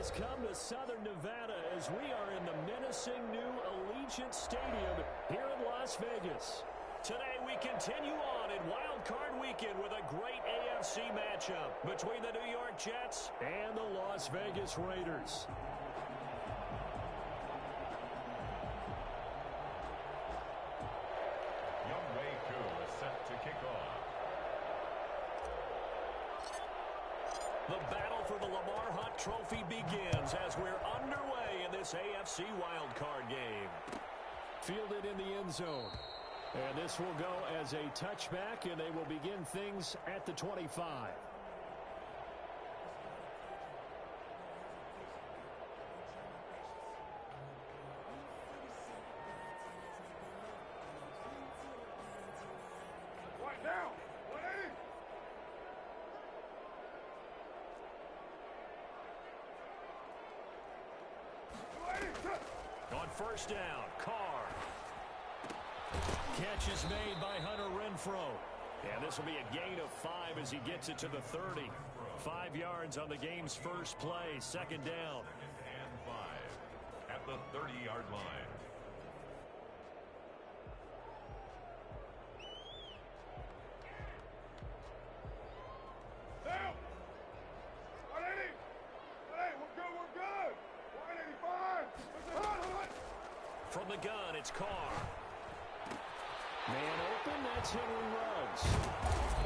has come to Southern Nevada as we are in the menacing new Allegiant Stadium here in Las Vegas. Today we continue on in Wild Card Weekend with a great AFC matchup between the New York Jets and the Las Vegas Raiders. Younghoe Koo is set to kick off. The battle for the Lamar Hunt Trophy begins as we're underway in this AFC wildcard game. Fielded in the end zone. And this will go as a touchback, and they will begin things at the 25. Right now, 180. On first down, Carr. Catch is made by Hunter Renfrow. And this will be a gain of 5 as he gets it to the 30. 5 yards on the game's first play. Second down. And 5 at the 30-yard line. Down. 180. Hey, we're good. 185. From the gun, it's Carr. Man open, that's Henry Ruggs.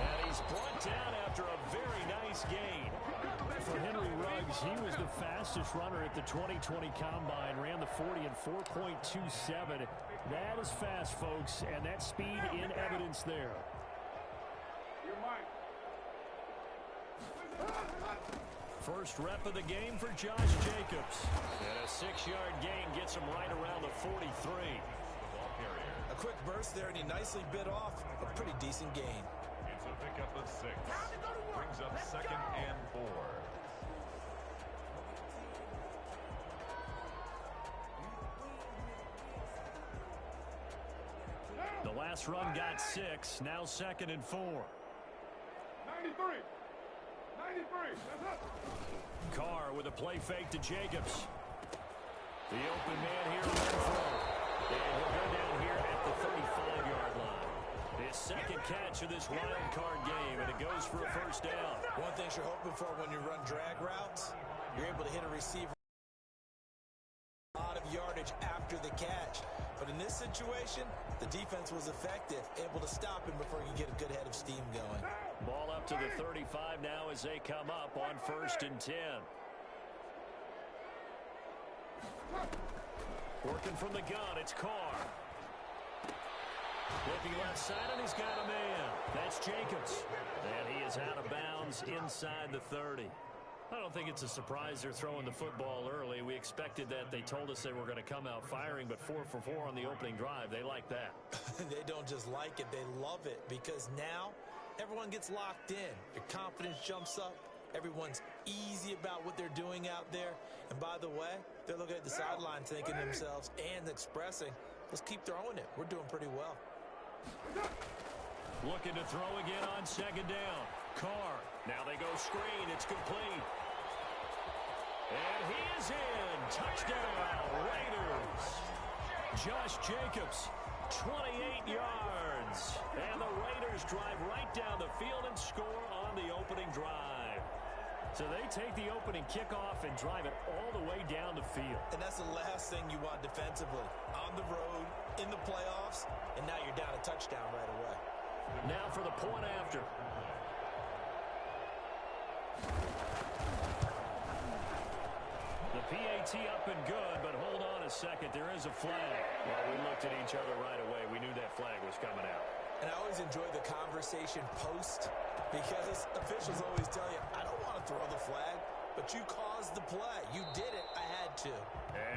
And he's brought down after a very nice gain. For Henry Ruggs, he was the fastest runner at the 2020 Combine. Ran the 40 in 4.27. That is fast, folks, and that speed in evidence there. You're mine. First rep of the game for Josh Jacobs. And a 6-yard gain gets him right around the 43. A quick burst there, and he nicely bit off a pretty decent gain. It's a pickup of 6. Brings up second and 4. The last run got 6. Now second and 4. 93. 93. That's up. Carr with a play fake to Jacobs. The open man here, Renfrow. And he'll go down here at the 35-yard line. His second catch of this wild card game, and it goes for a first down. One thing you're hoping for when you run drag routes, you're able to hit a receiver a lot of yardage after the catch. But in this situation, the defense was effective, able to stop him before he could get a good head of steam going. Ball up to the 35 now as they come up on first and 10. Working from the gun, it's Carr. Looking left side, and he's got a man. That's Jacobs. And he is out of bounds inside the 30. I don't think it's a surprise they're throwing the football early. We expected that. They told us they were going to come out firing, but 4 for 4 on the opening drive. They like that. They don't just like it, they love it, because now everyone gets locked in. Your confidence jumps up. Everyone's easy about what they're doing out there. And by the way, they're looking at the sideline thinking to themselves and expressing, let's keep throwing it. We're doing pretty well. Looking to throw again on second down. Carr. Now they go screen. It's complete. And he is in. Touchdown, Raiders. Josh Jacobs, 28 yards. And the Raiders drive right down the field and score on the opening drive. So they take the opening kickoff and drive it all the way down the field. And that's the last thing you want defensively. On the road, in the playoffs, and now you're down a touchdown right away. Now for the point after. The PAT up and good, but hold on a second. There is a flag. Well, we looked at each other right away. We knew that flag was coming out. And I always enjoy the conversation post, because officials always tell you, I don't want to throw the flag, but you caused the play. You did it. I had to.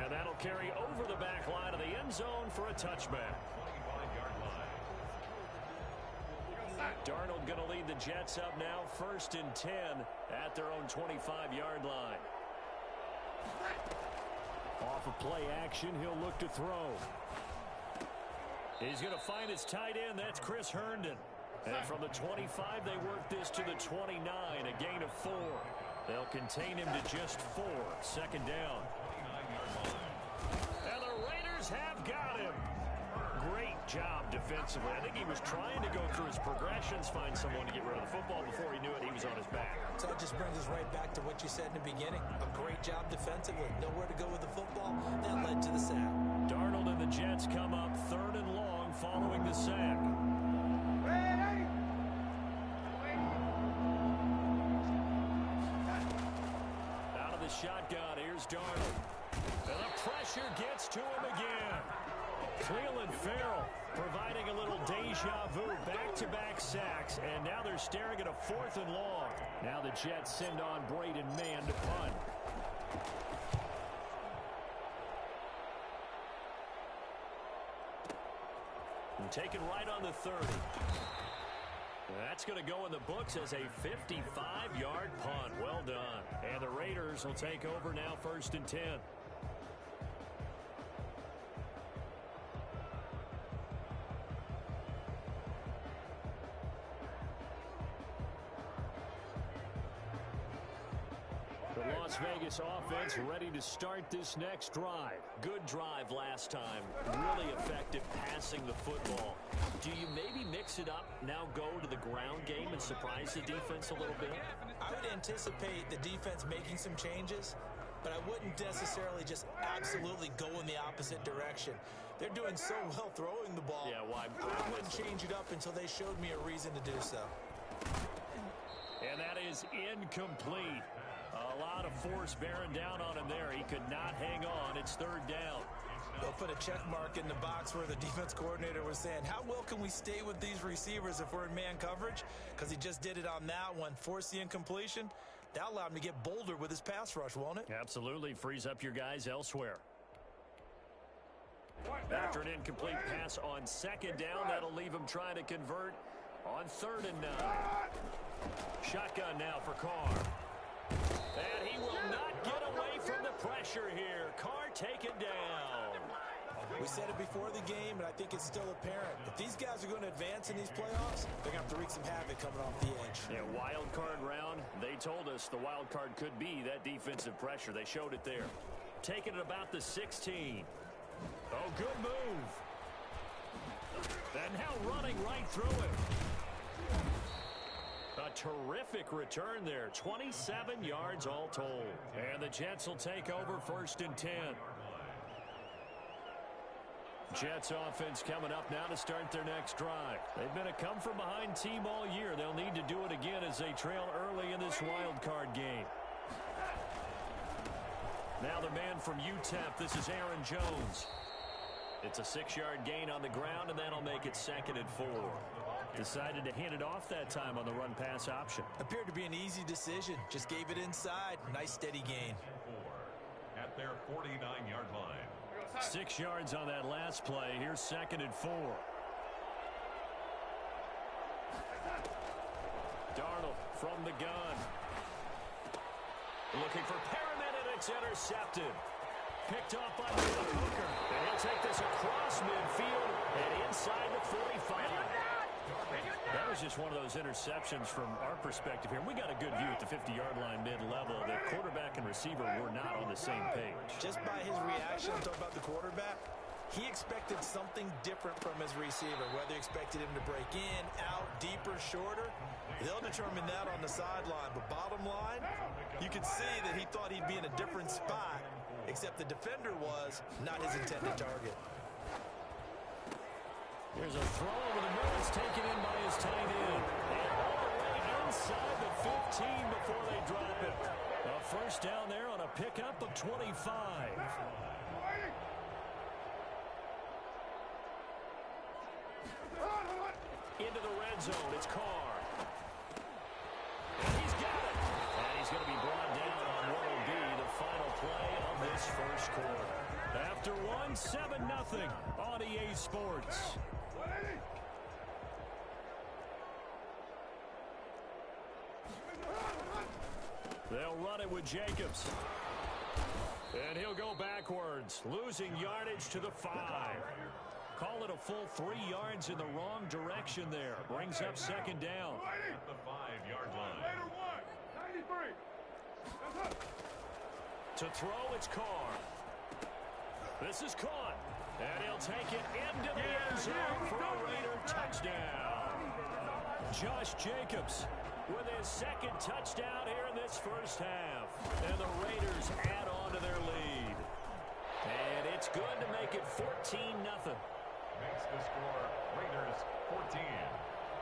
And that'll carry over the back line of the end zone for a touchback. 25-yard line. Darnold going to lead the Jets up now, first and 10 at their own 25-yard line. Off of play action, he'll look to throw. He's going to find his tight end. That's Chris Herndon. And from the 25, they work this to the 29, a gain of 4. They'll contain him to just 4. Second down. And the Raiders have got him. Great job defensively. I think he was trying to go through his progressions, find someone to get rid of the football. Before he knew it, he was on his back. So that just brings us right back to what you said in the beginning. A great job defensively. Nowhere to go with the football. That led to the sack. Darnold and the Jets come up 3rd and long following the sack. Out of the shotgun, here's Darnold. And the pressure gets to him again. Clelin Ferrell providing a little deja vu, back-to-back sacks, and now they're staring at a 4th and long. Now the Jets send on Braden Mann to punt. And taken right on the 30. That's going to go in the books as a 55-yard punt. Well done. And the Raiders will take over now 1st and 10. Las Vegas offense ready to start this next drive. Good drive last time. Really effective passing the football. Do you maybe mix it up, now go to the ground game and surprise the defense a little bit? I would anticipate the defense making some changes, but I wouldn't necessarily just absolutely go in the opposite direction. They're doing so well throwing the ball. Yeah, why? I wouldn't change it up until they showed me a reason to do so. And that is incomplete. A lot of force bearing down on him there. He could not hang on. It's 3rd down. They'll put a check mark in the box where the defense coordinator was saying, how well can we stay with these receivers if we're in man coverage? Because he just did it on that one. Force the incompletion. That'll allow him to get bolder with his pass rush, won't it? Absolutely. Frees up your guys elsewhere. After an incomplete pass on 2nd down, that'll leave him trying to convert on 3rd and 9. Shotgun now for Carr. And he will not get away from the pressure here. Carr taken down. We said it before the game, and I think it's still apparent. If these guys are going to advance in these playoffs, they're going to have to wreak some havoc coming off the edge. Yeah, wild card round. They told us the wild card could be that defensive pressure. They showed it there. Taking it about the 16. Oh, good move. And now running right through it. A terrific return there. 27 yards all told. And the Jets will take over 1st and 10. Jets offense coming up now to start their next drive. They've been a come-from-behind team all year. They'll need to do it again as they trail early in this wild card game. Now the man from UTEP, this is Aaron Jones. It's a 6-yard gain on the ground, and that'll make it 2nd and 4. Decided to hand it off that time on the run-pass option. Appeared to be an easy decision. Just gave it inside. Nice steady gain. At their 49-yard line. 6 yards on that last play. Here's 2nd and 4. Darnold from the gun. Looking for Perriman, and it's intercepted. Picked off by Noah Hooker. And he'll take this across midfield and inside the 45. That was just one of those interceptions from our perspective here. We got a good view at the 50-yard line mid-level. The quarterback and receiver were not on the same page. Just by his reaction, talk about the quarterback, he expected something different from his receiver. Whether he expected him to break in, out, deeper, shorter, they'll determine that on the sideline. But bottom line, you could see that he thought he'd be in a different spot, except the defender was not his intended target. There's a throw over the middle. It's taken in by his tight end. And all the way inside the 15 before they drop it. A 1st down there on a pickup of 25. Into the red zone. It's Carr. And he's got it. And he's going to be brought down on what will be the final play of this 1st quarter. After 7-0 on EA Sports. They'll run it with Jacobs. And he'll go backwards, losing yardage to the 5. Call it a full 3 yards in the wrong direction there. Brings up 2nd down. At the 5-yard line. Raider 1, 93. To throw, it's Carr. This is caught. And he'll take it into the end zone for a Raider touchdown. Josh Jacobs with his second touchdown here in this first half. And the Raiders add on to their lead. And it's good to make it 14-0. Makes the score Raiders 14,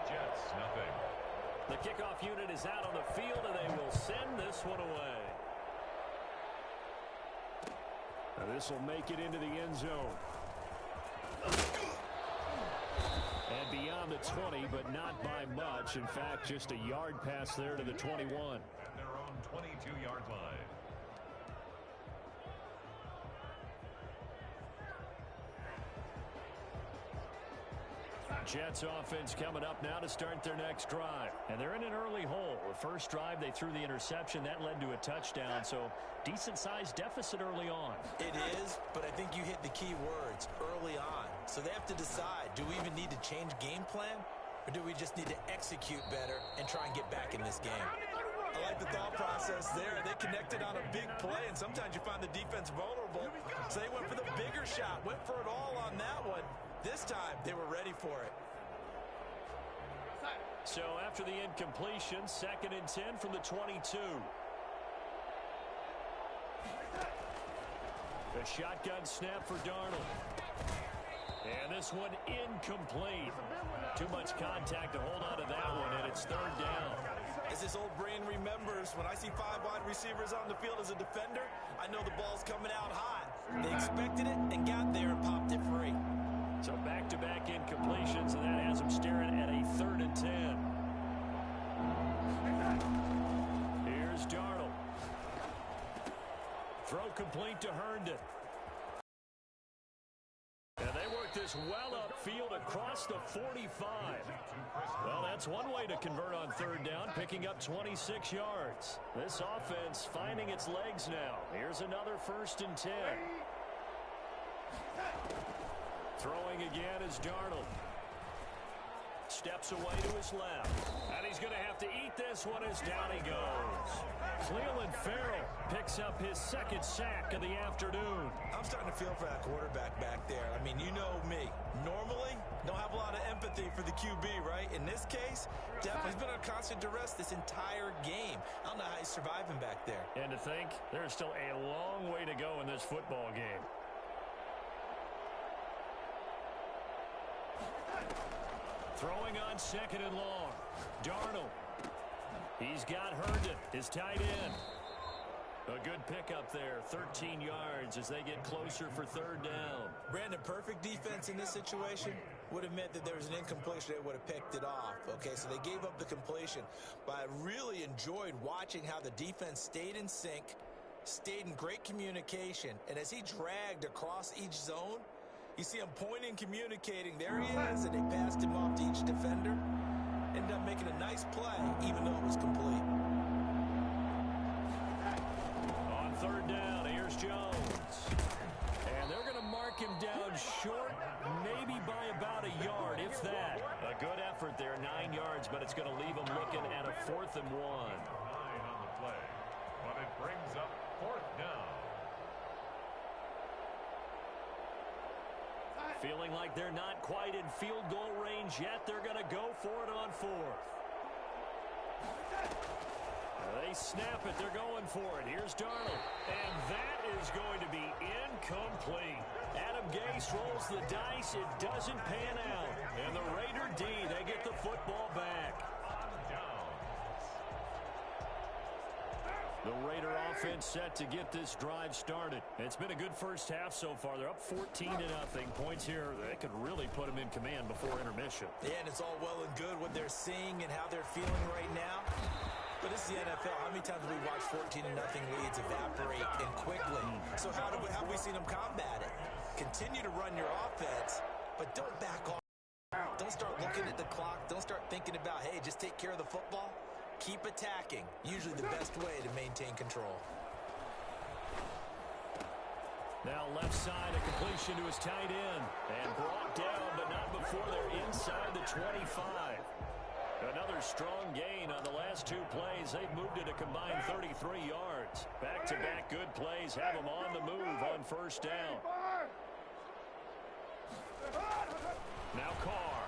Jets nothing. The kickoff unit is out on the field, and they will send this one away. Now this will make it into the end zone. And beyond the 20, but not by much. In fact, just a yard pass there to the 21. At their own 22-yard line. Jets offense coming up now to start their next drive. And they're in an early hole. The first drive, they threw the interception. That led to a touchdown. So decent-sized deficit early on. It is, but I think you hit the key words, early on. So they have to decide, do we even need to change game plan? Or do we just need to execute better and try and get back in this game? I like the thought process there. They connected on a big play, and sometimes you find the defense vulnerable. So they went for the bigger shot, went for it all on that one. This time, they were ready for it. So after the incompletion, 2nd and 10 from the 22. The shotgun snap for Darnold. And this one incomplete. Too much contact to hold on to that one, and it's 3rd down. As this old brain remembers, when I see 5 wide receivers on the field as a defender, I know the ball's coming out hot. They expected it and got there and popped it free. So back-to-back incompletions, and that has them staring at a 3rd and 10. Here's Darnold. Throw complete to Herndon. And they work this well upfield across the 45. Well, that's one way to convert on 3rd down, picking up 26 yards. This offense finding its legs now. Here's another 1st and 10. Throwing again is Darnold. Steps away to his left. And he's going to have to eat this one as down he goes. Clelin Ferrell picks up his 2nd sack of the afternoon. I'm starting to feel for that quarterback back there. I mean, you know me. Normally, don't have a lot of empathy for the QB, right? In this case, definitely he's been on constant duress this entire game. I don't know how he's surviving back there. And to think, there's still a long way to go in this football game. Throwing on 2nd and long. Darnold. He's got Herndon, his tight end. A good pickup there, 13 yards as they get closer for 3rd down. Brandon, perfect defense in this situation would have meant that there was an incompletion. They would have picked it off. Okay, so they gave up the completion. But I really enjoyed watching how the defense stayed in sync, stayed in great communication. And as he dragged across each zone, you see him pointing, communicating. There he is, and they passed him off to each defender. Ended up making a nice play, even though it was complete. On 3rd down, here's Jones. And they're going to mark him down short, maybe by about a yard, if that. A good effort there, 9 yards, but it's going to leave him looking at a 4th and 1. 9 on the play, but it brings up 4th down. Feeling like they're not quite in field goal range yet. They're going to go for it on 4th. They snap it. They're going for it. Here's Darnold. And that is going to be incomplete. Adam Gase rolls the dice. It doesn't pan out. And the Raider D, they get the football back. The Raider offense set to get this drive started. It's been a good first half so far. They're up 14-0. Points here, they could really put them in command before intermission. Yeah, and it's all well and good what they're seeing and how they're feeling right now. But this is the NFL. How many times have we watched 14-0 leads evaporate and quickly? So how have we seen them combat it? Continue to run your offense, but don't back off. Don't start looking at the clock. Don't start thinking about, hey, just take care of the football. Keep attacking. Usually the best way to maintain control. Now left side, a completion to his tight end. And brought down, but not before they're inside the 25. Another strong gain on the last two plays. They've moved it a combined 33 yards. Back-to-back good plays have them on the move on first down. Now Carr.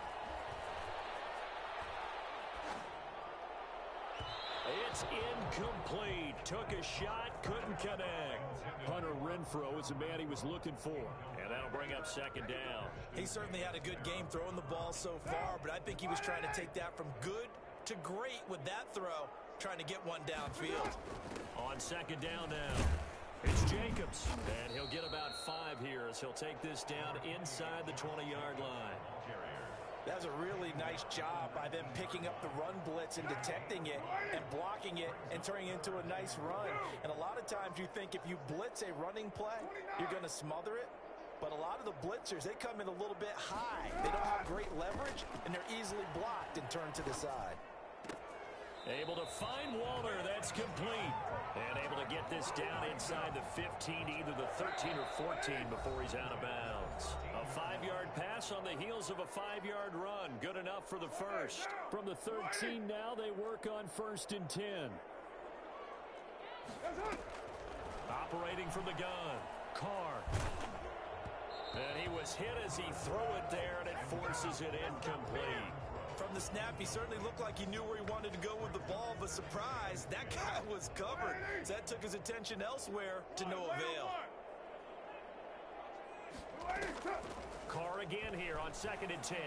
It's incomplete. Took a shot, couldn't connect. Hunter Renfrow is the man he was looking for. And that'll bring up second down. He certainly had a good game throwing the ball so far, but I think he was trying to take that from good to great with that throw, trying to get one downfield. On second down now, it's Jacobs. And he'll get about 5 here as he'll take this down inside the 20-yard line. That was a really nice job by them picking up the run blitz and detecting it and blocking it and turning it into a nice run. And a lot of times you think if you blitz a running play, you're going to smother it. But a lot of the blitzers, they come in a little bit high. They don't have great leverage, and they're easily blocked and turned to the side. Able to find Waller. That's complete. And able to get this down inside the 15, either the 13 or 14 before he's out of bounds. A 5-yard pass on the heels of a 5-yard run. Good enough for the first. From the 13 now, they work on 1st and 10. Operating from the gun. Carr. And he was hit as he threw it there, and it forces it incomplete. From the snap, he certainly looked like he knew where he wanted to go with the ball, but surprise, that guy was covered. So that took his attention elsewhere to no avail. Carr again here on 2nd and 10.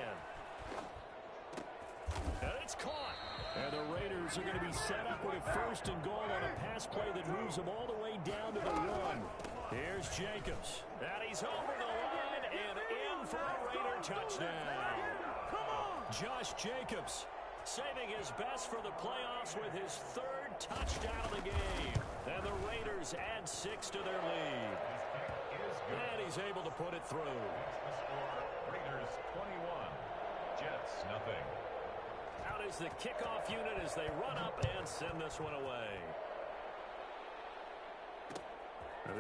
And it's caught. And the Raiders are going to be set up with a 1st and goal on a pass play that moves them all the way down to the 1. Here's Jacobs. And he's over the line and in for a Raider touchdown. Josh Jacobs saving his best for the playoffs with his 3rd touchdown of the game. And the Raiders add 6 to their lead. And he's able to put it through. Raiders 21, Jets nothing. Out is the kickoff unit as they run up and send this one away.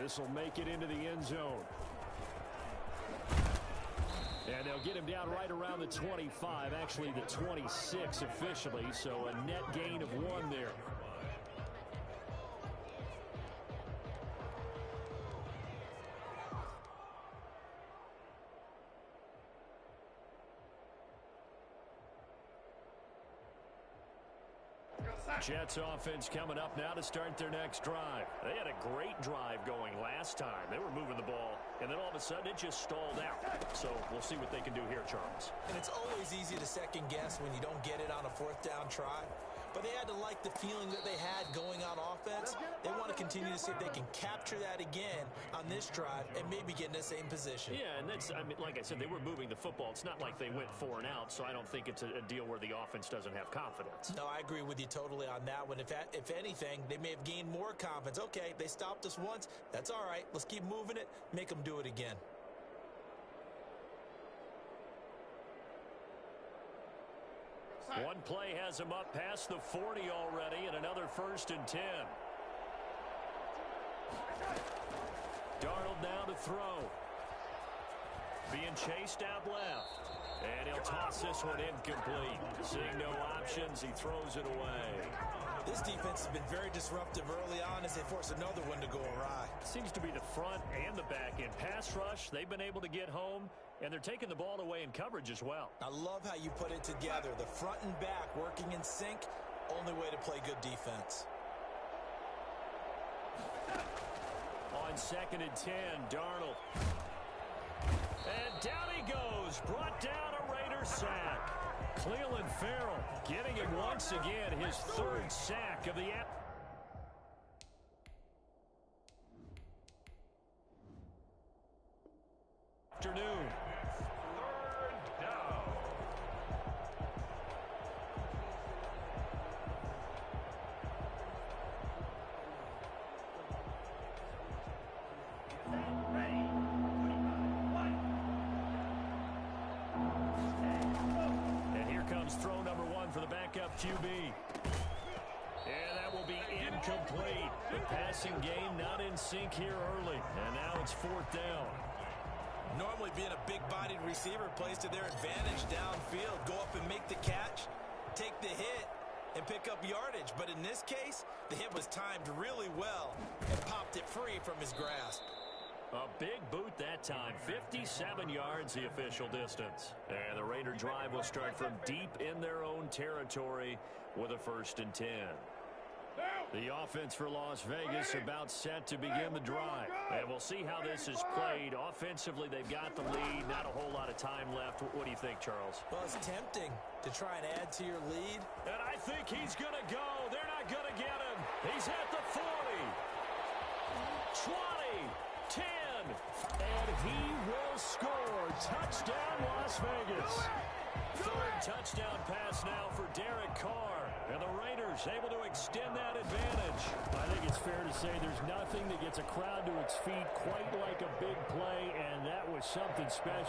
This will make it into the end zone. And they'll get him down right around the 25, actually the 26 officially, so a net gain of 1 there. Jets offense coming up now to start their next drive. They had a great drive going last time. They were moving the ball, and then all of a sudden it just stalled out. So we'll see what they can do here, Charles. And it's always easy to second guess when you don't get it on a 4th down try. But they had to like the feeling that they had going on offense. They want to continue to see if they can capture that again on this drive and maybe get in the same position. Yeah, and that's, I mean, like I said, they were moving the football. It's not like they went 4 and out, so I don't think it's a deal where the offense doesn't have confidence. No, I agree with you totally on that one. If anything, they may have gained more confidence. Okay, they stopped us once. That's all right. Let's keep moving it, make them do it again. One play has him up past the 40 already, and another 1st and 10. Darnold now to throw. Being chased out left. And he'll toss this one incomplete. Seeing no options, he throws it away. This defense has been very disruptive early on as they force another one to go awry. Seems to be the front and the back end. Pass rush, they've been able to get home, and they're taking the ball away in coverage as well. I love how you put it together. The front and back working in sync, only way to play good defense. On 2nd and 10, Darnold. And down he goes. Brought down a Raider sack. Clelin Ferrell getting him once again, his 3rd sack of the afternoon. 3rd down. And here comes throw number 1 for the backup QB. And that will be incomplete. The passing game not in sync here early. And now it's 4th down. Normally being a big-bodied receiver plays to their advantage downfield. Go up and make the catch. take the hit and pick up yardage. But in this case, the hit was timed really well and popped it free from his grasp. A big boot that time. 57 yards, the official distance. And the Raider drive will start from deep in their own territory with a 1st and 10. The offense for Las Vegas about set to begin the drive. And we'll see how this is played. Offensively, they've got the lead. Not a whole lot of time left. What do you think, Charles? Well, it's tempting to try and add to your lead. And I think he's going to go. They're not going to get him. He's at the 40. 20. 10. And he will score. Touchdown, Las Vegas. 3rd touchdown pass now for Derek Carr. And the Raiders able to extend that advantage. I think it's fair to say there's nothing that gets a crowd to its feet quite like a big play, and that was something special.